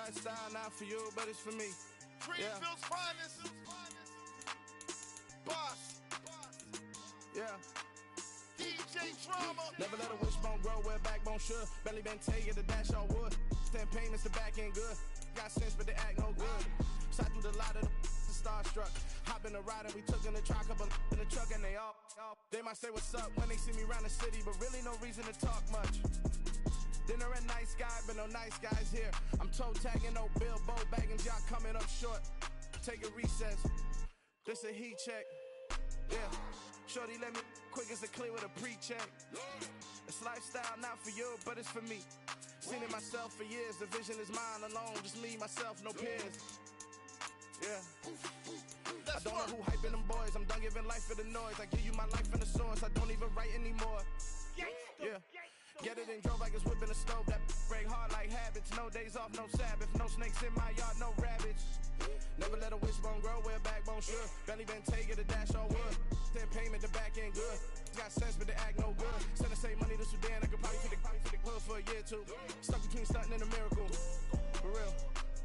Lifestyle not for you, but it's for me. Greenfield's finest. Boss. Yeah. DJ Drama. Never let a wishbone grow where backbone should. Belly been taking the dash all wood. 10 payments, the back end good. Got sense, but they act no good. Side through the lot of the starstruck. Hop in the ride and we took in the truck, couple in the truck, and they might say what's up when they see me around the city, but really no reason to talk much. Dinner at Nice Guy, but no nice guys here. I'm toe tagging, no Bilbo bagging, y'all coming up short. Take a recess. This a heat check. Yeah. Shorty let me quick as a clear with a pre-check. It's lifestyle not for you, but it's for me. Seen it myself for years. The vision is mine alone. Just me, myself, no peers. Yeah. I don't know who hyping them boys. I'm done giving life for the noise. I give you my life in the source. I don't even write anymore. Yeah. Get it and drove like it's whipping a stove. That break hard like habits. No days off, no Sabbath. No snakes in my yard, no rabbits. Never let a wishbone grow where backbone should. Belly been taking the dash all wood. 10 payment, the back end good. Got sense, but they act no good. Send the same money to Sudan. I could probably feed the club for a year or two. Stuck between stunting and a miracle. For real.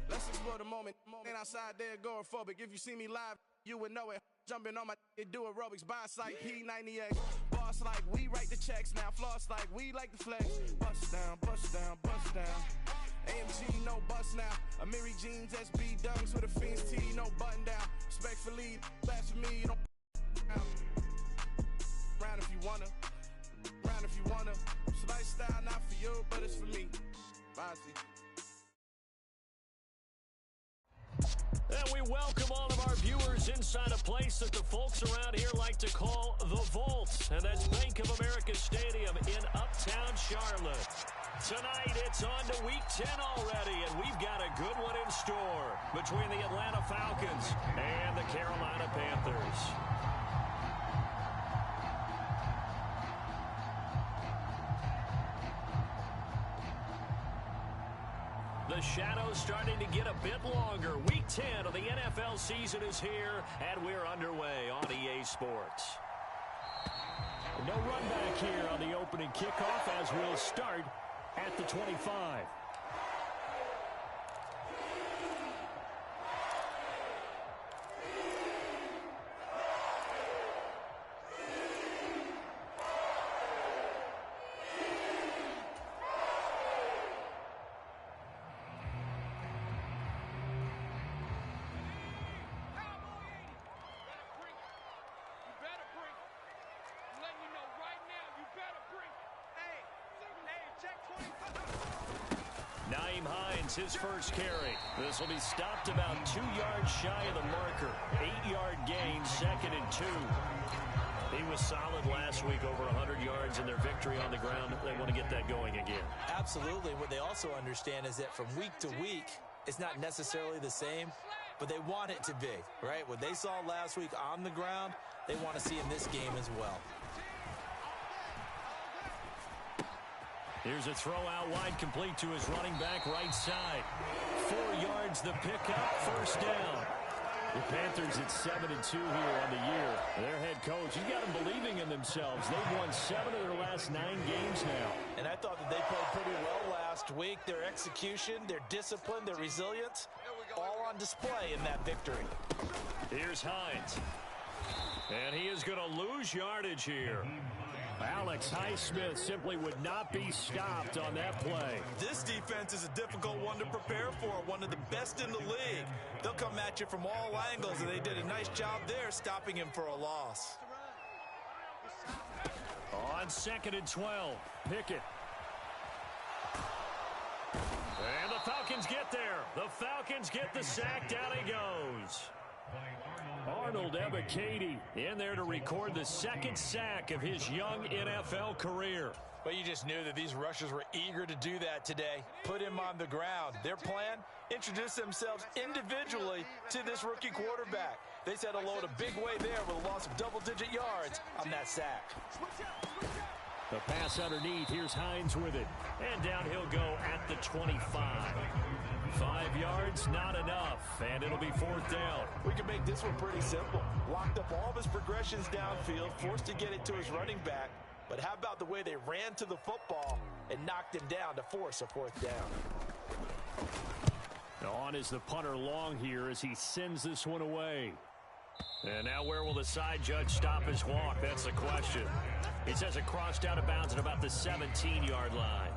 Let's explore the moment. Ain't outside there agoraphobic. If you see me live, you would know it. Jumping on my do aerobics. Boss like P90X. Boss like we write the checks now. Floss like we like the flex. Bust down, bust down, bust down. AMG, no bust now. Amiri jeans, SB dunks with a Fiends tee, no button down. Respectfully, best for me, you don't round if you wanna. Round if you wanna. It's lifestyle not for you, but it's for me. Bossy. And we welcome all of our viewers inside a place that the folks around here like to call the Vault. And that's Bank of America Stadium in Uptown Charlotte. Tonight, it's on to Week 10 already, and we've got a good one in store between the Atlanta Falcons and the Carolina Panthers. The shadow's starting to get a bit longer. Week 10 of the NFL season is here, and we're underway on EA Sports. No run back here on the opening kickoff as we'll start at the 25. His first carry. This will be stopped about 2 yards shy of the marker. 8-yard gain, 2nd and 2. He was solid last week, over 100 yards in their victory on the ground. They want to get that going again. Absolutely. What they also understand is that from week to week, it's not necessarily the same, but they want it to be, right? What they saw last week on the ground, they want to see in this game as well. Here's a throw out wide, complete to his running back right side. 4 yards the pickup, first down. The Panthers at 7-2 here on the year. Their head coach, he's got them believing in themselves. They've won 7 of their last 9 games now. And I thought that they played pretty well last week. Their execution, their discipline, their resilience, all on display in that victory. Here's Hines. And he is going to lose yardage here. Alex Highsmith simply would not be stopped on that play. This defense is a difficult one to prepare for, one of the best in the league. They'll come at you from all angles, and they did a nice job there stopping him for a loss. On 2nd and 12, Pickett. And the Falcons get there. The Falcons get the sack. Down he goes. Arnold Ebiketie in there to record the 2nd sack of his young NFL career. But you just knew that these rushers were eager to do that today. Put him on the ground. Their plan, introduce themselves individually to this rookie quarterback. They said hello to big way there with a loss of double-digit yards on that sack. The pass underneath. Here's Hines with it. And down he'll go at the 25. 5 yards, not enough, and it'll be 4th down. We can make this one pretty simple. Locked up all of his progressions downfield, forced to get it to his running back. But how about the way they ran to the football and knocked him down to force a 4th down? On is the punter Long here as he sends this one away. And now where will the side judge stop his walk? That's the question. He says it crossed out of bounds at about the 17-yard line.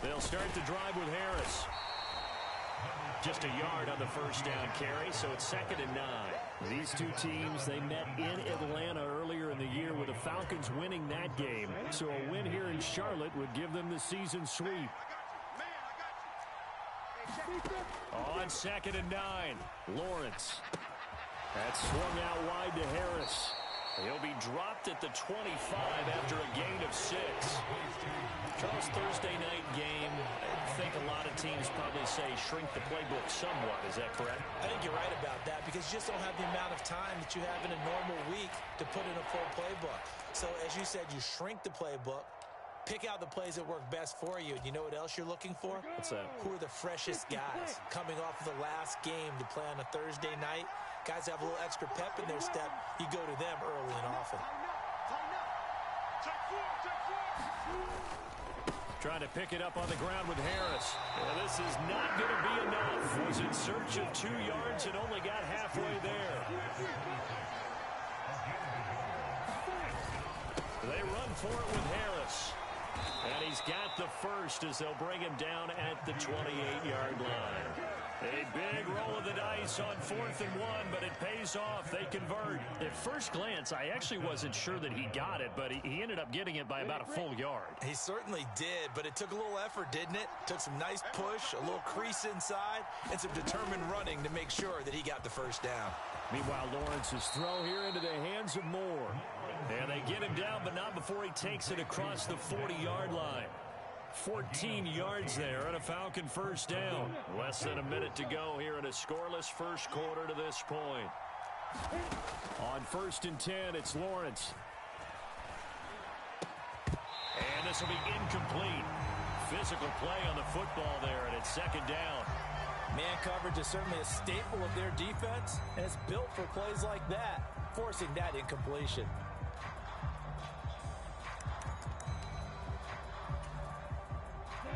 They'll start the drive with Harris. Just a yard on the first down carry, so it's 2nd and 9. These two teams, they met in Atlanta earlier in the year with the Falcons winning that game. So a win here in Charlotte would give them the season sweep. On 2nd and 9, Lawrence. That's swung out wide to Harris. He'll be dropped at the 25 after a gain of 6. Charles, Thursday night game, I think a lot of teams probably say shrink the playbook somewhat. Is that correct? I think you're right about that because you just don't have the amount of time that you have in a normal week to put in a full playbook. So as you said, you shrink the playbook, pick out the plays that work best for you. And you know what else you're looking for? What's that? Who are the freshest guys coming off of the last game to play on a Thursday night? Guys have a little extra pep in their step. You go to them early and often. Trying to pick it up on the ground with Harris. And this is not going to be enough. Was in search of 2 yards and only got halfway there. They run for it with Harris. And he's got the first as they'll bring him down at the 28-yard line. A big roll of the dice on 4th and 1, but it pays off. They convert. At first glance, I actually wasn't sure that he got it, but he ended up getting it by about a full yard. He certainly did, but it took a little effort, didn't it? Took some nice push, a little crease inside, and some determined running to make sure that he got the first down. Meanwhile, Lawrence's throw here into the hands of Moore. And they get him down, but not before he takes it across the 40-yard line. 14 yards there and a Falcon first down. Less than a minute to go here in a scoreless first quarter to this point. On 1st and 10, it's Lawrence. And this will be incomplete. Physical play on the football there, and it's 2nd down. Man coverage is certainly a staple of their defense, and it's built for plays like that, forcing that incompletion.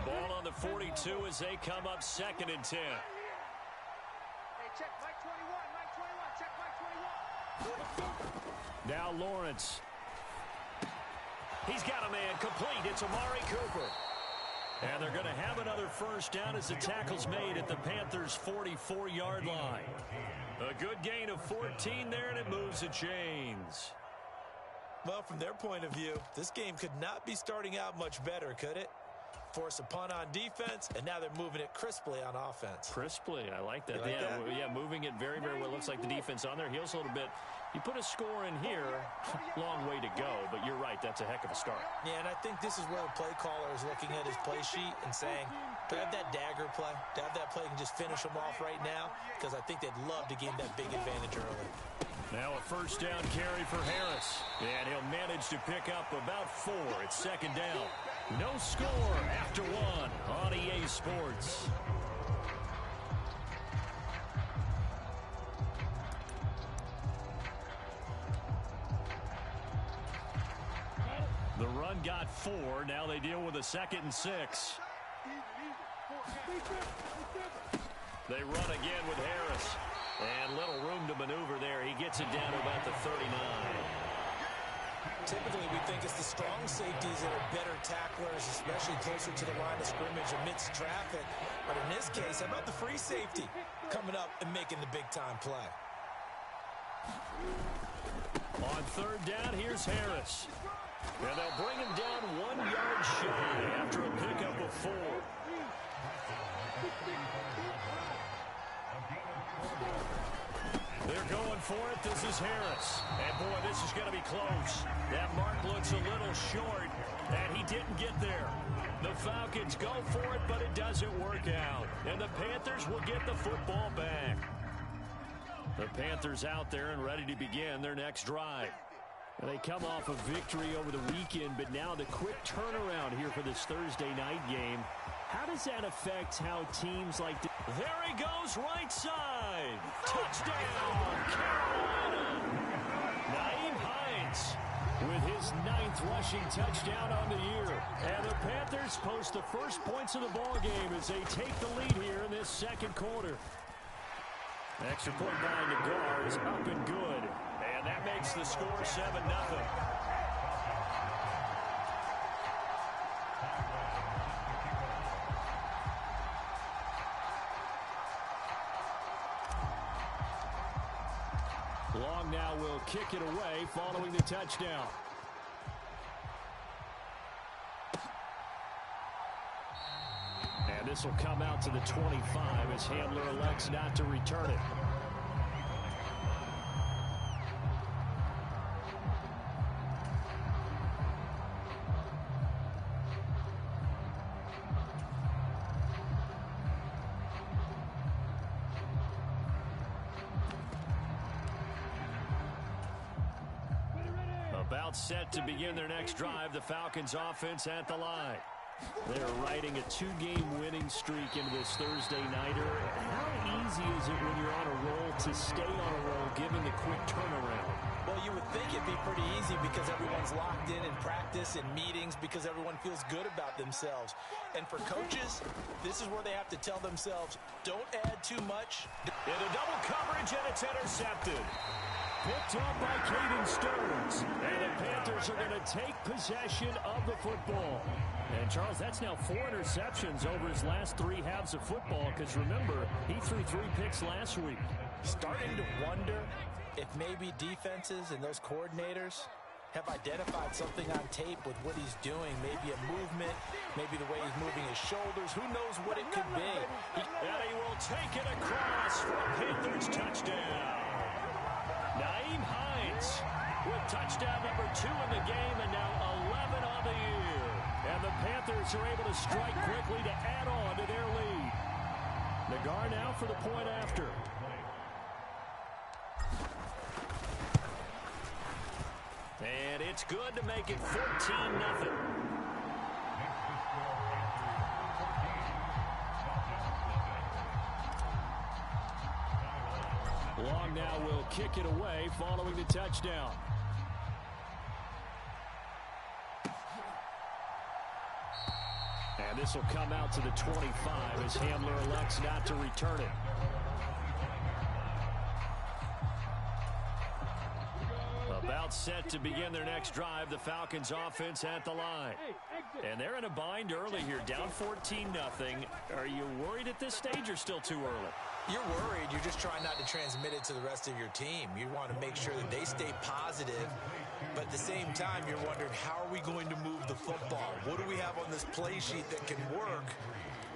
Ball on the 42 as they come up 2nd and 10. Hey, check Mike 21, check Mike 21. Now Lawrence. He's got a man complete. It's Amari Cooper. And they're going to have another first down as the tackle's made at the Panthers' 44-yard line. A good gain of 14 there, and it moves the chains. Well, from their point of view, this game could not be starting out much better, could it? Force a punt on defense, and now they're moving it crisply on offense. Crisply, I like that. You like that? Yeah, moving it very, very well. Looks like the defense on their heels a little bit. You put a score in here, long way to go, but you're right, that's a heck of a start. Yeah, and I think this is where the play caller is looking at his play sheet and saying, do I have that dagger play? Do I have that play and just finish them off right now? Because I think they'd love to gain that big advantage early. Now a first down carry for Harris. And he'll manage to pick up about 4. It's 2nd down. No score after 1 on EA Sports. The run got 4. Now they deal with a 2nd and 6. They run again with Harris. And little room to maneuver there. He gets it down to about the 39. Typically, we think it's the strong safeties that are better tacklers, especially closer to the line of scrimmage amidst traffic. But in this case, how about the free safety coming up and making the big-time play? On 3rd down, here's Harris. And they'll bring him down 1 yard shy after a pickup of 4. They're going for it. This is Harris. And, boy, this is going to be close. That mark looks a little short, and he didn't get there. The Falcons go for it, but it doesn't work out. And the Panthers will get the football back. The Panthers out there and ready to begin their next drive. And they come off a victory over the weekend, but now the quick turnaround here for this Thursday night game. How does that affect how teams like... There he goes, right side. Touchdown, Carolina. Nyheim Hines with his 9th rushing touchdown on the year. And the Panthers post the first points of the ball game as they take the lead here in this second quarter. Extra point by Nagar is up and good. And that makes the score 7-0. Long now will kick it away following the touchdown. And this will come out to the 25 as Hamler elects not to return it. About set to begin their next drive, the Falcons offense at the line. They're riding a 2-game winning streak into this Thursday nighter. How easy is it when you're on a roll to stay on a roll given the quick turnaround? Well, you would think it'd be pretty easy because everyone's locked in practice and meetings because everyone feels good about themselves. And for coaches, this is where they have to tell themselves, don't add too much. Into double coverage, and it's intercepted. Picked up by Caden Stearns. And the Panthers are going to take possession of the football. And, Charles, that's now 4 interceptions over his last 3 halves of football because, remember, he threw 3 picks last week. Starting to wonder if maybe defenses and those coordinators have identified something on tape with what he's doing. Maybe a movement, maybe the way he's moving his shoulders. Who knows what it could be. And he will take it across for a Panthers touchdown. Nyheim Hines with touchdown number 2 in the game and now 11 on the year. And the Panthers are able to strike quickly to add on to their lead. Nagar now for the point after. And it's good to make it 14-0. Long now will kick it away following the touchdown. And this will come out to the 25 as Hamler elects not to return it. About set to begin their next drive, the Falcons offense at the line. And they're in a bind early here, down 14-0. Are you worried at this stage or still too early? You're worried. You're just trying not to transmit it to the rest of your team. You want to make sure that they stay positive, but at the same time, you're wondering, how are we going to move the football? What do we have on this play sheet that can work?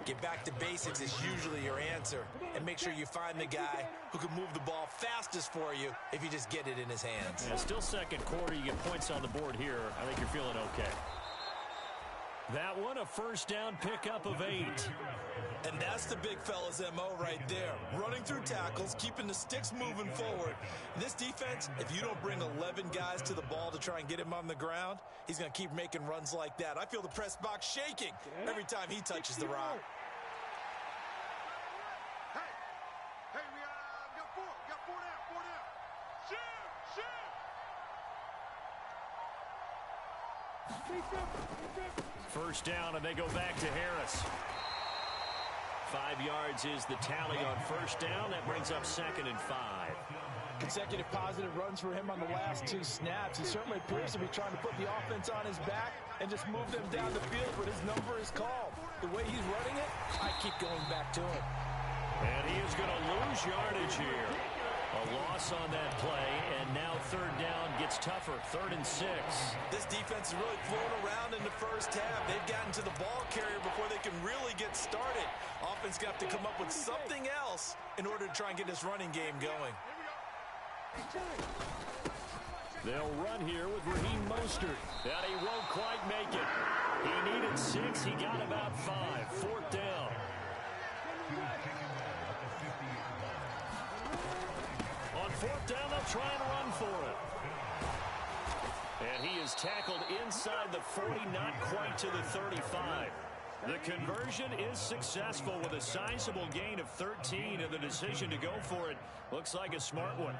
Get back to basics is usually your answer, and make sure you find the guy who can move the ball fastest for you if you just get it in his hands. Yeah, still second quarter. You get points on the board here. I think you're feeling okay. That one, a first down pickup of 8. And that's the big fella's MO right there. Running through tackles, keeping the sticks moving forward. This defense, if you don't bring 11 guys to the ball to try and get him on the ground, he's going to keep making runs like that. I feel the press box shaking every time he touches the rock. Hey, we got 4 down. Shoot! First down, and they go back to Harris. 5 yards is the tally on first down. That brings up 2nd and 5. Consecutive positive runs for him on the last 2 snaps. He certainly appears to be trying to put the offense on his back and just move them down the field, but his number is called. The way he's running it, I keep going back to him. And he is going to lose yardage here. A loss on that play, and now 3rd down gets tougher. 3rd and 6. This defense is really flown around in the first half. They've gotten to the ball carrier before they can really get started. Offense got to come up with something else in order to try and get this running game going. They'll run here with Raheem Mostert. And he won't quite make it. He needed 6. He got about 5. 4th down. try and run for it. And he is tackled inside the 40, not quite to the 35. The conversion is successful with a sizable gain of 13, and the decision to go for it looks like a smart one.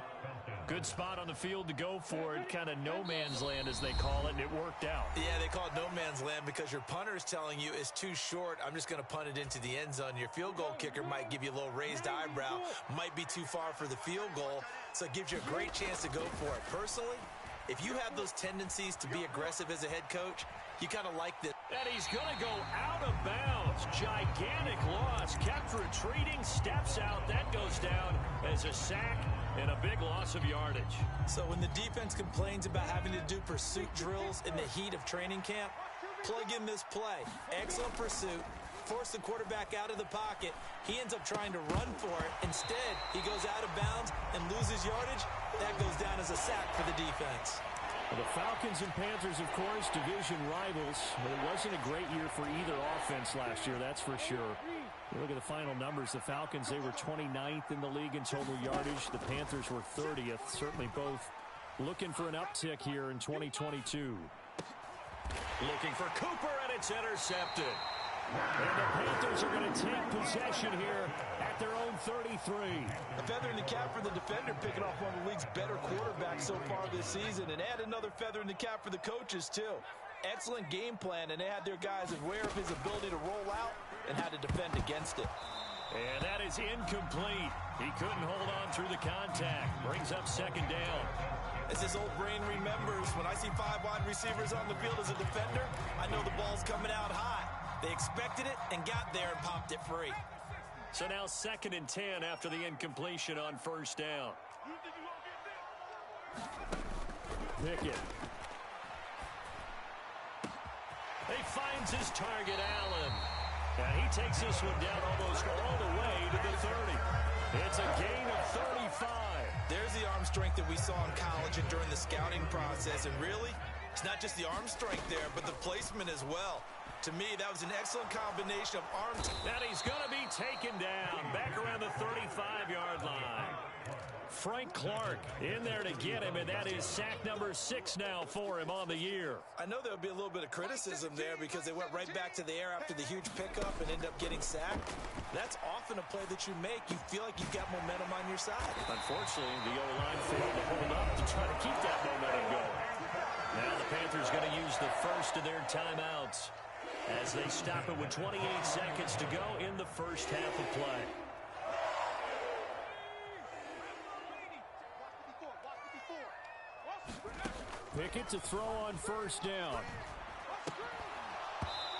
Good spot on the field to go for it, kind of no man's land as they call it, and it worked out. Yeah, they call it no man's land because your punter is telling you it's too short. I'm just going to punt it into the end zone. Your field goal kicker might give you a little raised eyebrow, might be too far for the field goal, so it gives you a great chance to go for it. Personally, if you have those tendencies to be aggressive as a head coach, you kind of like this. And he's going to go out of bounds. Gigantic loss. Kept retreating, steps out. That goes down as a sack and a big loss of yardage. So when the defense complains about having to do pursuit drills in the heat of training camp, plug in this play. Excellent pursuit. Force the quarterback out of the pocket. He ends up trying to run for it. Instead, he goes out of bounds and loses yardage. That goes down as a sack for the defense. Well, the Falcons and Panthers, of course, division rivals. But it wasn't a great year for either offense last year, that's for sure. You look at the final numbers. The Falcons, they were 29th in the league in total yardage. The Panthers were 30th. Certainly both looking for an uptick here in 2022. Looking for Cooper, and it's intercepted. And the Panthers are going to take possession here at their own 33. A feather in the cap for the defender, picking off one of the league's better quarterbacks so far this season, and add another feather in the cap for the coaches, too. Excellent game plan, and they had their guys aware of his ability to roll out and how to defend against it. And that is incomplete. He couldn't hold on through the contact. Brings up second down. As his old brain remembers, when I see 5 wide receivers on the field as a defender, I know the ball's coming out high. They expected it and got there and popped it free. So now 2nd and 10 after the incompletion on first down. Pickett. He finds his target, Allen. And he takes this one down almost all the way to the 30. It's a gain of 35. There's the arm strength that we saw in college and during the scouting process. And really, it's not just the arm strength there, but the placement as well. To me, that was an excellent combination of arms. And he's going to be taken down back around the 35-yard line. Frank Clark in there to get him, and that is sack number 6 now for him on the year. I know there would be a little bit of criticism there because they went right back to the air after the huge pickup and ended up getting sacked. That's often a play that you make. You feel like you've got momentum on your side. Unfortunately, the O-line failed to hold up to try to keep that momentum going. Now the Panthers going to use the first of their timeouts as they stop it with 28 seconds to go in the first half of play. Pickett to throw on first down.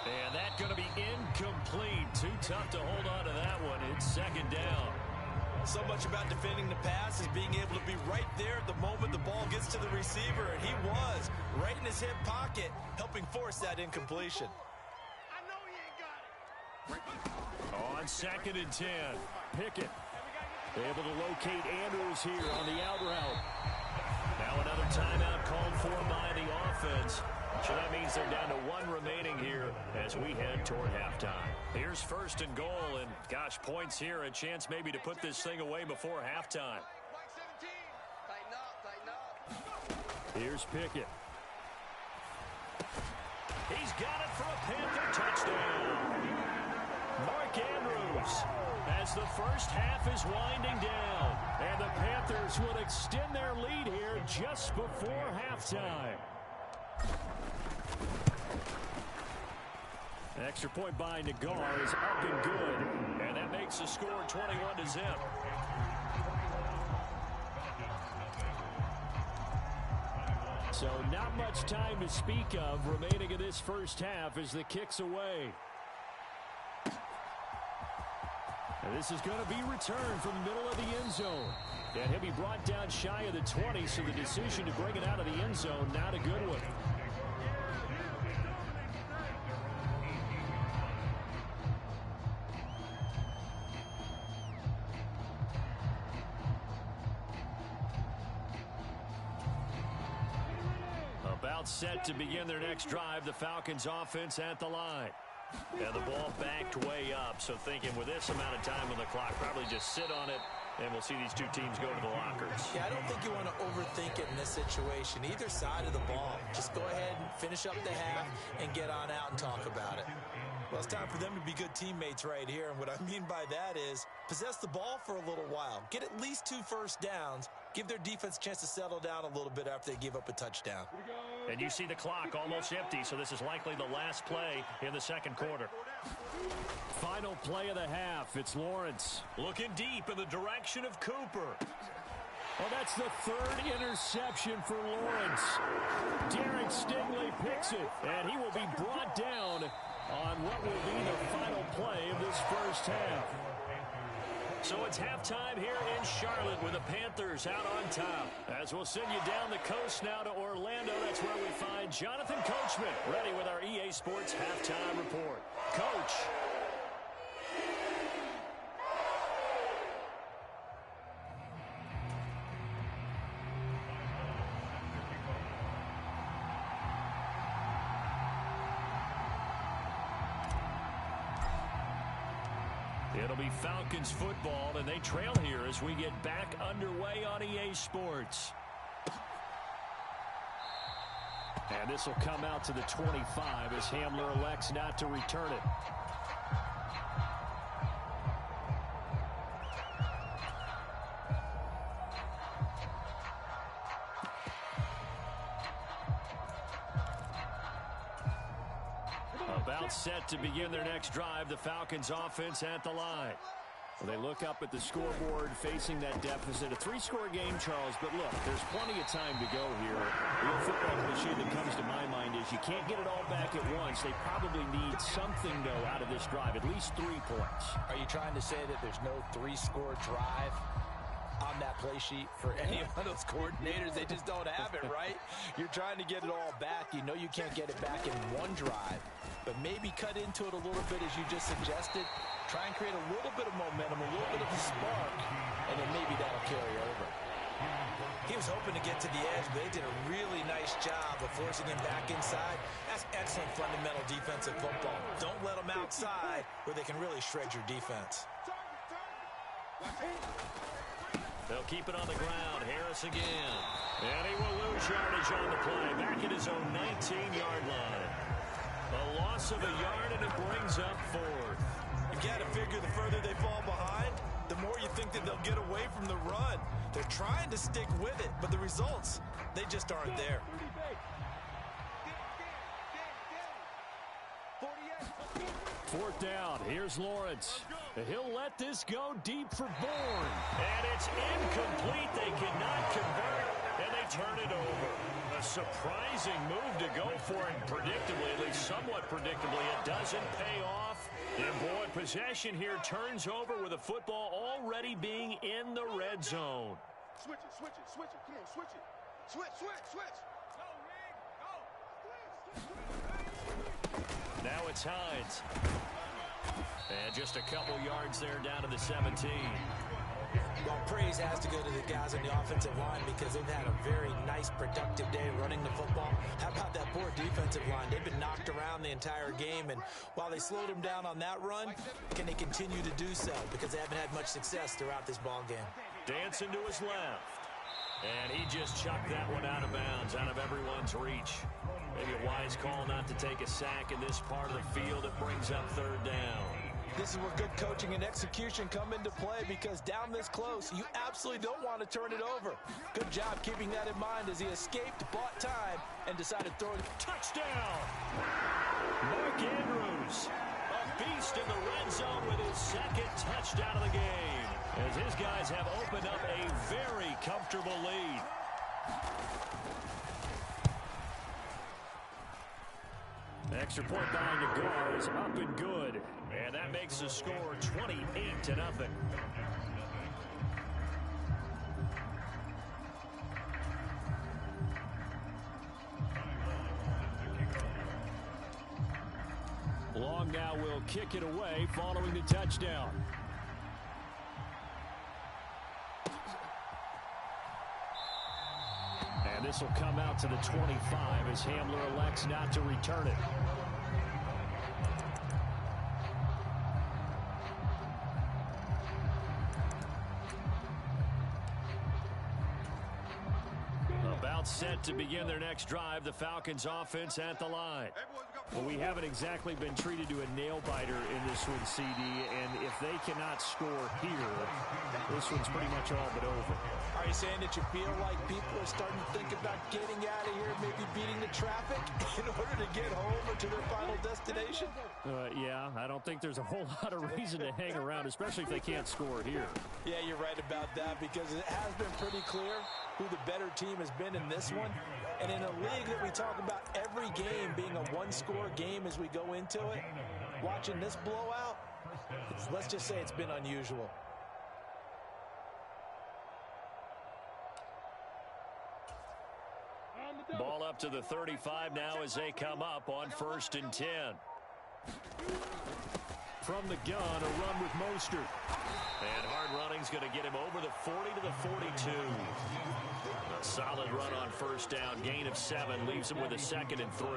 And that's going to be incomplete. Too tough to hold on to that one. It's second down. So much about defending the pass is being able to be right there at the moment the ball gets to the receiver, and he was right in his hip pocket, helping force that incompletion. On 2nd and 10, Pickett able to locate Andrews here on the out route. Now another timeout called for by the offense. So that means they're down to 1 remaining here as we head toward halftime. Here's 1st and goal, and gosh, points here, a chance maybe to put this thing away before halftime. Here's Pickett. He's got it for a Panther touchdown. Mark Andrews as the first half is winding down. And the Panthers will extend their lead here just before halftime. An extra point by Nagar is up and good. And that makes the score 21-0. So not much time to speak of remaining in this first half as the kick's away. And this is going to be returned from the middle of the end zone. And he'll be brought down shy of the 20, so the decision to bring it out of the end zone, not a good one. About set to begin their next drive, the Falcons offense at the line. And the ball backed way up, so thinking with this amount of time on the clock, probably just sit on it and we'll see these two teams go to the lockers. Yeah, I don't think you want to overthink it in this situation. Either side of the ball. Just go ahead and finish up the half and get on out and talk about it. Well, it's time for them to be good teammates right here. And what I mean by that is possess the ball for a little while. Get at least 2 first downs. Give their defense a chance to settle down a little bit after they give up a touchdown. And you see the clock almost empty, so this is likely the last play in the second quarter. Final play of the half. It's Lawrence looking deep in the direction of Cooper. Well, that's the 3rd interception for Lawrence. Derek Stingley picks it, and he will be brought down on what will be the final play of this first half. So it's halftime here in Charlotte with the Panthers out on top. As we'll send you down the coast now to Orlando, that's where we find Jonathan Coachman ready with our EA Sports Halftime Report. Coach. It'll be Falcons football, and they trail here as we get back underway on EA Sports. And this will come out to the 25 as Hamler elects not to return it. About set to begin their next drive, the Falcons offense at the line. Well, they look up at the scoreboard facing that deficit. A 3-score game, Charles, but look, there's plenty of time to go here. The old football cliche that comes to my mind is you can't get it all back at once. They probably need something, though, out of this drive, at least 3 points. Are you trying to say that there's no 3-score drive on that play sheet for any of those coordinators? They just don't have it, right? You're trying to get it all back. You know you can't get it back in one drive, but maybe cut into it a little bit as you just suggested. Try and create a little bit of momentum, a little bit of a spark, and then maybe that'll carry over. He was hoping to get to the edge, but they did a really nice job of forcing him back inside. That's excellent fundamental defensive football. Don't let them outside where they can really shred your defense. They'll keep it on the ground. Harris again. And he will lose yardage on the play. Back at his own 19-yard line. A loss of a yard, and it brings up 4th. You got to figure the further they fall behind, the more you think that they'll get away from the run. They're trying to stick with it, but the results, they just aren't there. 4th down. Here's Lawrence. He'll let this go deep for Bourne. And it's incomplete. They cannot convert, and they turn it over. A surprising move to go for it predictably, at least somewhat predictably. It doesn't pay off. And boy, possession here turns over with the football already being in the red zone. Switch it, switch it, switch it. Come on, switch it. Switch, switch, switch. Now it's Hines. And just a couple yards there down to the 17. Well, praise has to go to the guys on the offensive line because they've had a very nice, productive day running the football. How about that poor defensive line? They've been knocked around the entire game, and while they slowed them down on that run, can they continue to do so? Because they haven't had much success throughout this ball game. Dancing to his left. And he just chucked that one out of bounds, out of everyone's reach. Maybe a wise call not to take a sack in this part of the field. It brings up 3rd down. This is where good coaching and execution come into play because down this close, you absolutely don't want to turn it over. Good job keeping that in mind as he escaped, bought time, and decided to throw it. Touchdown! Mark Andrews, a beast in the red zone with his 2nd touchdown of the game, as his guys have opened up a very comfortable lead. Extra point by Nagar is up and good. And that makes the score 28-0. Long now will kick it away following the touchdown. And this will come out to the 25 as Hamler elects not to return it. Timeout set to begin their next drive. The Falcons offense at the line. Well, we haven't exactly been treated to a nail-biter in this one, CD, and if they cannot score here, this one's pretty much all but over. Are you saying that you feel like people are starting to think about getting out of here, maybe beating the traffic in order to get home or to their final destination? Yeah, I don't think there's a whole lot of reason to hang around, especially if they can't score here. Yeah, you're right about that because it has been pretty clear who the better team has been in this one. And in a league that we talk about every game being a one-score game as we go into it, watching this blowout, let's just say it's been unusual. Ball up to the 35 now as they come up on 1st and 10. From the gun, a run with Mostert. And hard running's going to get him over the 40 to the 42. A solid run on 1st down. Gain of 7 leaves him with a 2nd and 3.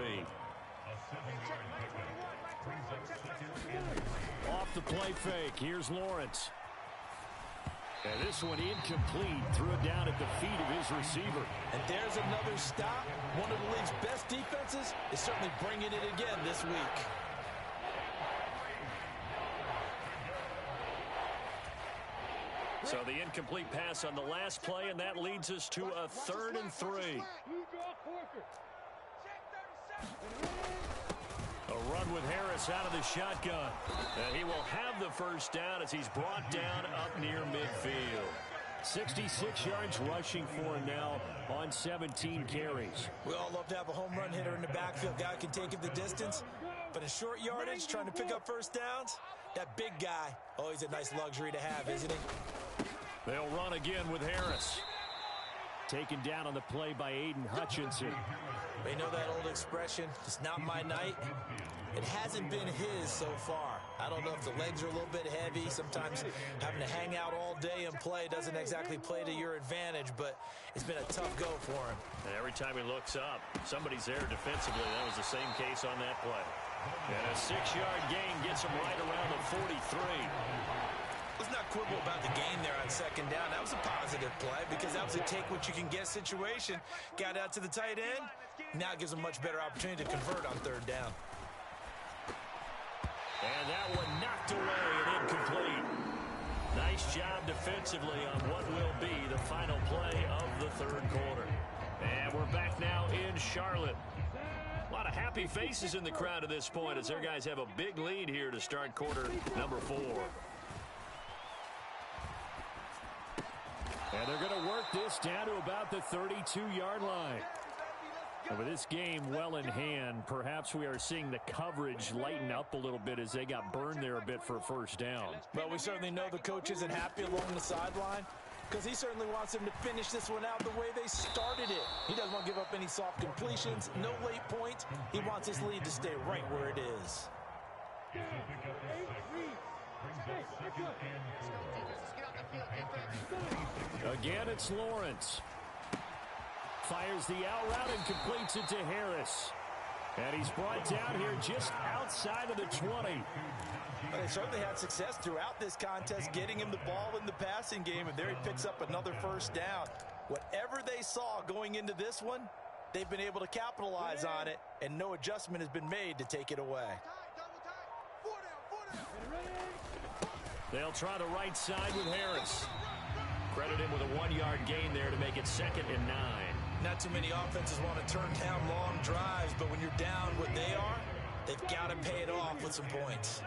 Off the play fake. Here's Lawrence. And this one incomplete. Threw it down at the feet of his receiver. And there's another stop. One of the league's best defenses is certainly bringing it again this week. So the incomplete pass on the last play, and that leads us to a 3rd and 3. A run with Harris out of the shotgun. And he will have the 1st down as he's brought down up near midfield. 66 yards rushing for him now on 17 carries. We all love to have a home run hitter in the backfield. Guy can take it the distance. But in short yardage, trying to pick up 1st downs, that big guy, always a nice luxury to have, isn't he? They'll run again with Harris. Taken down on the play by Aiden Hutchinson. They know that old expression, it's not my night. It hasn't been his so far. I don't know if the legs are a little bit heavy. Sometimes having to hang out all day and play doesn't exactly play to your advantage, but it's been a tough go for him. And every time he looks up, somebody's there defensively. That was the same case on that play. And a 6-yard gain gets him right around the 43. Let's not quibble about the gain there on 2nd down. That was a positive play because that was a take-what-you-can-get situation. Got out to the tight end. Now it gives him a much better opportunity to convert on 3rd down. And that one knocked away and incomplete. Nice job defensively on what will be the final play of the 3rd quarter. And we're back now in Charlotte. A lot of happy faces in the crowd at this point as their guys have a big lead here to start quarter number 4. And they're going to work this down to about the 32-yard line. And with this game well in hand, perhaps we are seeing the coverage lighten up a little bit as they got burned there a bit for a 1st down. Well, we certainly know the coach isn't happy along the sideline because he certainly wants them to finish this one out the way they started it. He doesn't want to give up any soft completions, no late points. He wants his lead to stay right where it is. Again, it's Lawrence. Fires the out route and completes it to Harris. And he's brought down here just outside of the 20. Well, they certainly had success throughout this contest, getting him the ball in the passing game, and there he picks up another 1st down. Whatever they saw going into this one, they've been able to capitalize on it, and no adjustment has been made to take it away. They'll try the right side with Harris. Credit him with a 1-yard gain there to make it 2nd and 9. Not too many offenses want to turn down long drives, but when you're down what they are, they've got to pay it off with some points.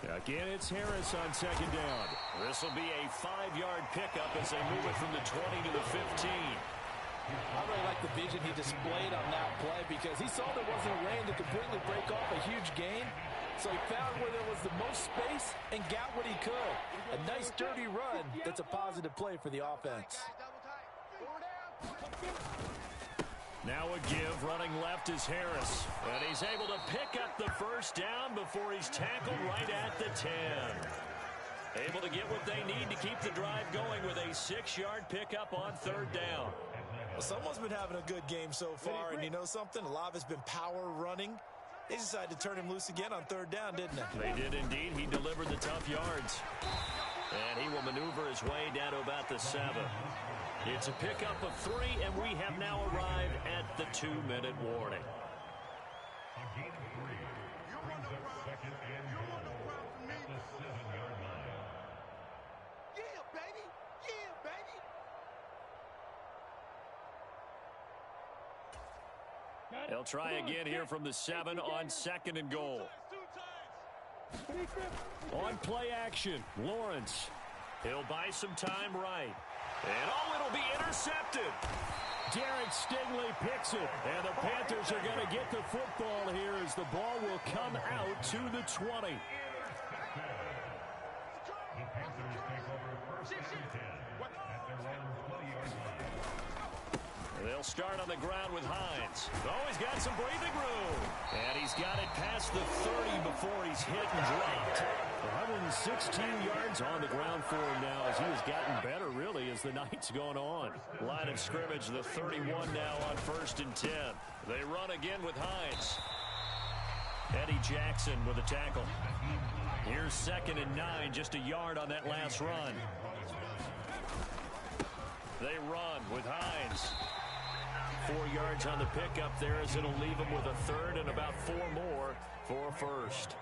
Again, it's Harris on 2nd down. This will be a 5-yard pickup as they move it from the 20 to the 15. I really like the vision he displayed on that play because he saw there wasn't a lane to completely break off a huge gain. So he found where there was the most space and got what he could. A nice, dirty run that's a positive play for the offense. Now a give, running left is Harris. And he's able to pick up the 1st down before he's tackled right at the 10. Able to get what they need to keep the drive going with a 6-yard pickup on 3rd down. Well, someone's been having a good game so far, and you know something? A lot of it's been power running. They decided to turn him loose again on third down, didn't they? They did indeed. He delivered the tough yards. And he will maneuver his way down to about the 7. It's a pickup of 3, and we have now arrived at the 2-minute warning. They'll try again here from the 7 on 2nd and goal. On play action, Lawrence. He'll buy some time right. And it'll be intercepted. Derek Stingley picks it. And the Panthers are going to get the football here as the ball will come out to the 20. They'll start on the ground with Hines. Oh, he's got some breathing room. And he's got it past the 30 before he's hit and dropped. 116 yards on the ground for him now as he has gotten better, really, as the night's gone on. Line of scrimmage, the 31 now on 1st and 10. They run again with Hines. Eddie Jackson with a tackle. Here's 2nd and 9, just a yard on that last run. They run with Hines. 4 yards on the pickup there as it'll leave him with a 3rd and about 4 more for a 1st.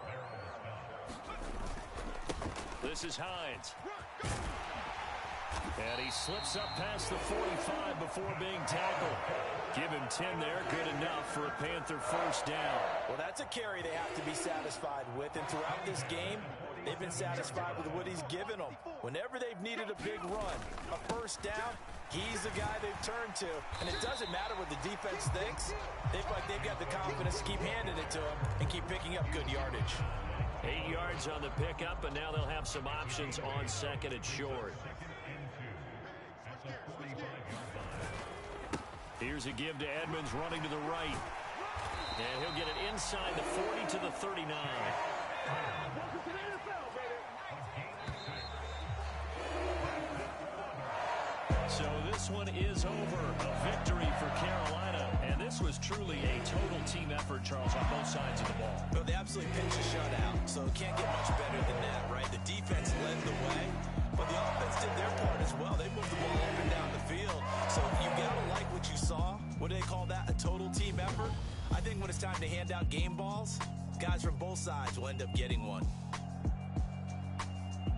This is Hines. And he slips up past the 45 before being tackled. Give him 10 there, good enough for a Panther 1st down. Well, that's a carry they have to be satisfied with, and throughout this game, they've been satisfied with what he's given them. Whenever they've needed a big run, a 1st down, he's the guy they've turned to. And it doesn't matter what the defense thinks. They feel like they've got the confidence to keep handing it to him and keep picking up good yardage. 8 yards on the pickup, and now they'll have some options on 2nd and short. Here's a give to Edmonds running to the right. And he'll get it inside the 40 to the 39. So this one is over. A victory for Carolina. And this was truly a total team effort, Charles, on both sides of the ball. Well, they absolutely pitched a shutout, so it can't get much better than that, right? The defense led the way, but the offense did their part as well. They moved the ball up and down the field. So you got to like what you saw. What do they call that? A total team effort? I think when it's time to hand out game balls, guys from both sides will end up getting one.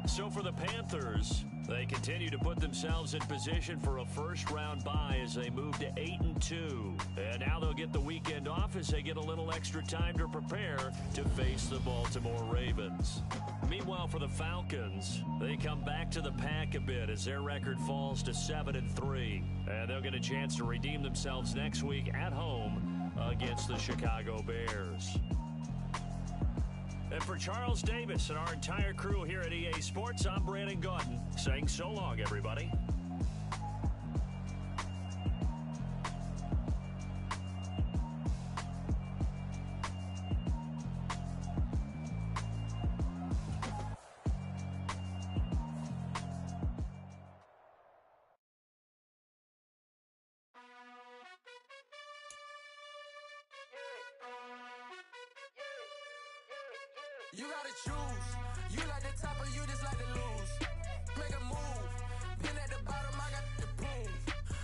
So for the Panthers, they continue to put themselves in position for a 1st-round bye as they move to 8-2. And now they'll get the weekend off as they get a little extra time to prepare to face the Baltimore Ravens. Meanwhile, for the Falcons, they come back to the pack a bit as their record falls to 7-3. And they'll get a chance to redeem themselves next week at home against the Chicago Bears. And for Charles Davis and our entire crew here at EA Sports, I'm Brandon Gaudin saying so long, everybody. You gotta choose. You like the top or you just like to lose. Make a move. Been at the bottom, I got the prove.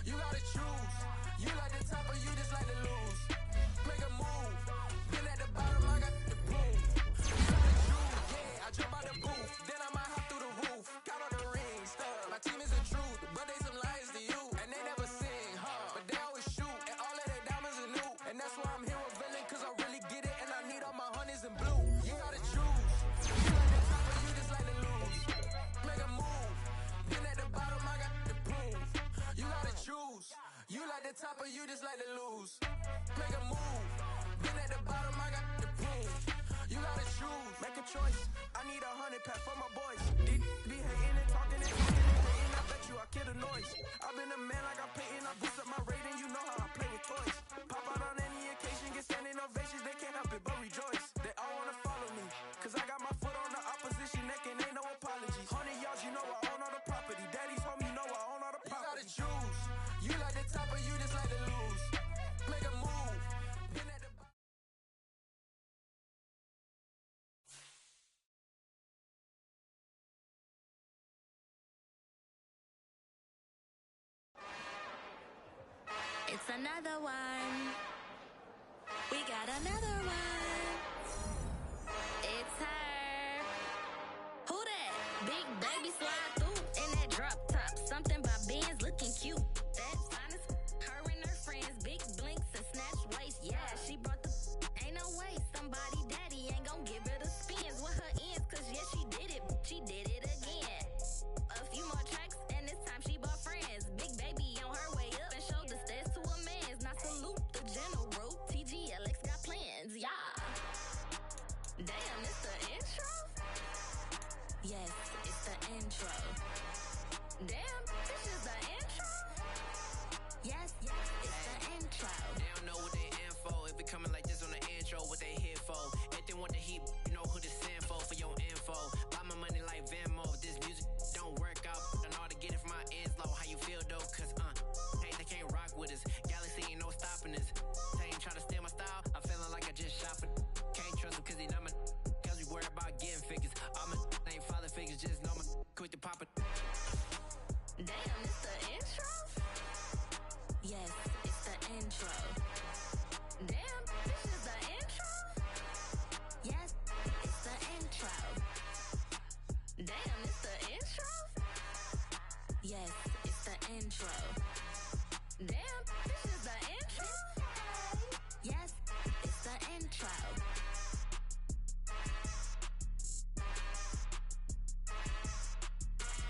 You gotta choose. You like the top or you just like to lose. Make a move. Been at the bottom, I got the prove. You gotta choose. Yeah, I jump out the booth. Then I might hop through the roof. Count all the rings. My team is the truth, but they some liars to you. And they never sing, huh? But they always shoot. And all of their diamonds are new. And that's why I'm here with Villain, cause I really get it. And I need all my honeys in blue. You gotta choose. You like the top or you just like to lose. Make a move. Been at the bottom, I got the proof. You gotta choose. Make a choice. I need 100 pack for my boys. They be hating and talking and hating and hating. I bet you I kill the noise. I've been a man like I'm Peyton. I boost up my rating. You know how I play with toys. Pop out on any occasion, get standing ovations. They can't help it but rejoice. They all wanna follow me, cause I got my foot on the opposition neck and ain't no apologies. 100 yards, you know I own all the property. Daddy's home, you know I own all the property. You gotta choose. You like the top or you just like to lose. Make a move. It's another one. We got another one. It's her. Who that? Big baby slide through in that drop top. Something by Benz looking cute. That's honest. Her and her friends, big blinks and snatch waist. Yeah, she brought the. Ain't no way somebody daddy ain't gon' give her the spins with her ends. Cause yeah, she did it. She did it again. A few more tracks and this time she bought friends. Big baby on her way up and showed the stairs to a man's. Now salute the general. TGLX got plans, yeah. Damn, it's the intro? Yes, it's the intro. Damn, this is the intro? Yes, it's the intro. They don't know what they in for. It be coming like this on the intro, what they here for. If they want the heat, you know who to send for your info. Buy my money like Venmo. If this music don't work out, I know how to get it from my ends low. How you feel though? Cause hey, they can't rock with us. Galaxy ain't no stopping us. They ain't try to steal my style. I'm feeling like I just shot for. Can't trust him cause he not my. Cause we worry about getting figures. All my ain't father figures, just know my quick to pop it. Damn, it's the intro? Yes, it's the intro. Damn, this is the intro? Yes, it's the intro. Damn, it's the intro? Yes, it's the intro. Damn, this is the intro? Yes, it's the intro.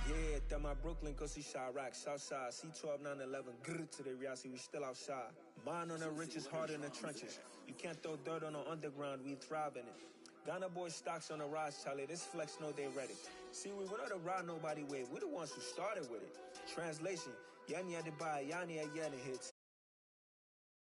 Yeah, that my Brooklyn, cause he shot rock, Southside, C12, 911, grrr to the reality, we still outside. Mine on the richest, heart in the trenches. You can't throw dirt on the underground, we thrive in it. Ghana boy stocks on the rise, Charlie, this flex know they ready. See, we were not to ride nobody way, we the ones who started with it. Translation, Yani had to buy, Yani had hits.